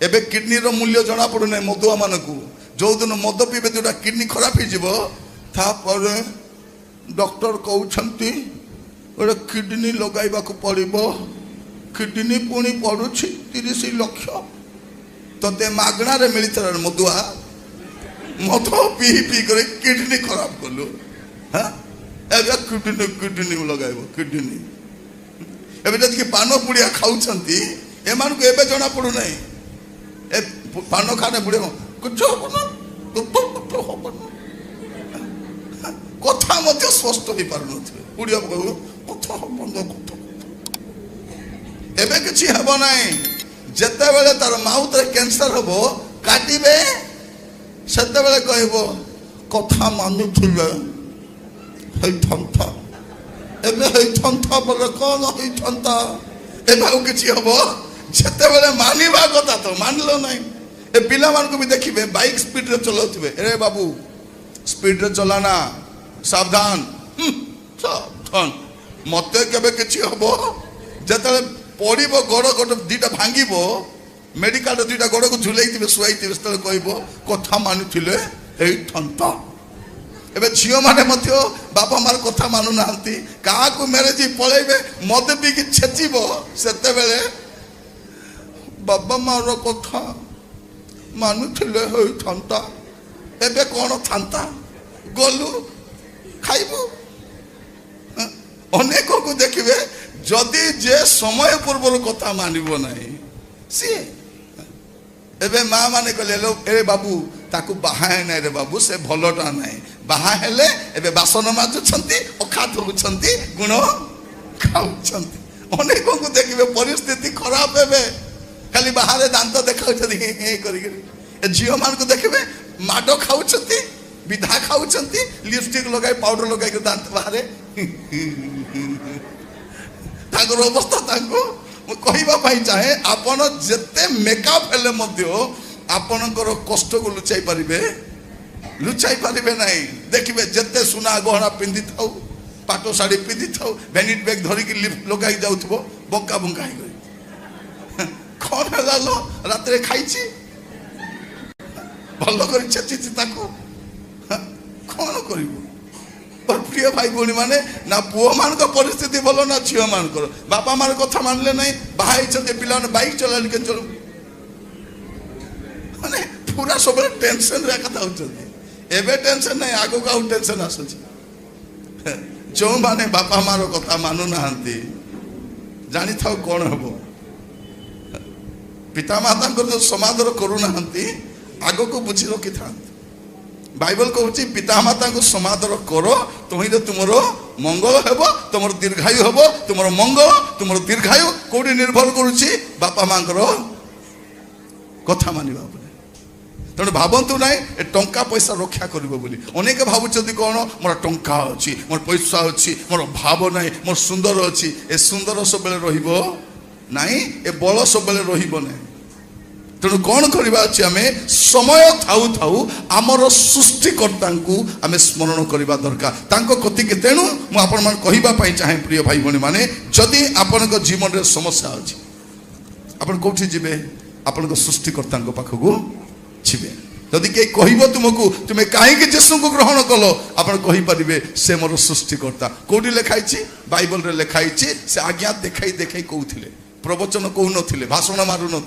एबे किडनी रो मूल्य जना पड़ुना मदुआ मान को जो दिन मद पीबे जोटा किडनी खराब हो डॉक्टर कहते गोटे किडनी लगाइबा को पड़ो किडनी पुणी पड़ुछि 30 लाख तोते मागणार मिलता मदुआ मद पी पी कर किडनी खराब कलु हाँ एबे किडनी किडनी लगाइब किडनी एबे जदि पान पुड़िया खाऊँ एमान को एबे जना पड़ू ना ए पान खाने बुढ़े कुछ हम कथा मध्य स्पष्ट हो पार नथिबे बुढ़िया कहू कथा बंद कथा एबे किछि हेबो नाही जते बेले तार माउथ रे कैंसर हबो काटिबे सेते बेले कहबो कथा मानुथिले हे थंथा एबे हे थंथा बोले कोन हे थंथा एबे au किछि हबो जते बेले मानिबा कथा तो मानलो नाही ए पिला मान को भी देखिबे बाइक स्पीड रे चलाउथिबे अरे बाबू स्पीड रे चलाना सावधान सावधान मते केबे किछि हबो जते पड़ो गोड़ गोटे दीटा भांगब मेडिकल दुईटा गोड़ को झुलैथिबे शुआइथिबे से कहबो कथा मानुथिले एई थंता एबे झियो माने मध्य बापा मार कथा मानु नांती का को मैरिज पळैबे मद पी कि छेचिबो सेते बेले बाबा मार कथा मानुथिले एई थंता एबे कोन थांता गलु खाइबो अनेक को देखिबे जदि जे समय पूर्व कथा मानव ना सी एबे माँ माने कहले लो ए बाबू ताकू बाहाए ना रे बाबू से भलटा ना बाहा हेले एबे बासन माजुछंती अखा धोउछंती गुण खाउछंती अनेक को देखिबे परिस्थिति खराब हेबे खाली बाहर दांत देखाउछंती हे करी ए झियो मान को देखिबे माडो खाउछंती विधा खाउछंती लिपस्टिक लगाई पाउडर लगाई के दांत बाहर तागर अवस्था ताको कहवा चाहे आपण जेते मेकअप हेले मध्य आपणकर कष्ट को लुचाई पारिबे नहीं देखिबे जेते सुना गहना पिंधि थाउ पाटो साड़ी पिंधि थाउ वेनिट बैग धरिकी लिप लगाई जाउथबो बंका बंका ही गई कौन है लो रात रे खाइछि भलो कर छेछि ताको कौन करिवो और प्रिय भाई भौणी माने ना पुओ मान को परिस्थिति भलो ना झियो मान को बापा मार कथा मानले नहीं बाहाई छते पिला बाइक चलान के चलो माने पूरा सब टेंशन रे कथा होचती एबे टेंशन नहीं आगो का टेंशन आसुची जो माने बापा मार कथा मानु नाहंती जानि थाओ कोन हबो पिता माता को जो समादर करू नाहंती आगो को बुझी रखि था बाइबल कहूँ पिता माता को समादर करो तुम तुमर मंगल हेब तुम दीर्घायु हेब तुम मंगल तुम दीर्घायु कौटी निर्भर करुच्ची बापा माँ कथा मानिबा तेणु भावतु ना टंका पैसा रक्षा करिबो बोली अनेक भावुचंती कौन मोर टंका अच्छी मोर पैसा अच्छी मोर भाव ना मोर सुंदर अच्छी ए सुंदर सब बेले रहिबो नाही ए बल सब बेले रहिबो नाही तेणु कौन करवा अच्छे आम समय थाऊ थाऊ आमर सृष्टिकर्ता को आम स्मरण करवा दरकार कति के तेणु मुझे चाहे प्रिय भाई भौणी मैंने जदि आपण जीवन में समस्या अच्छी आप कौटी जीवे आपण सृष्टिकर्ता पाखक जीवे जदि कहीं कह तुमको तुम्हें कहीं जेसु को ग्रहण कल आप कहींपारे से मोर सृष्टिकर्ता कौटी लिखाई बाइबल रे लिखाई से आज्ञा देखाई देखाई कहते प्रवचन कहू न भाषण मारू न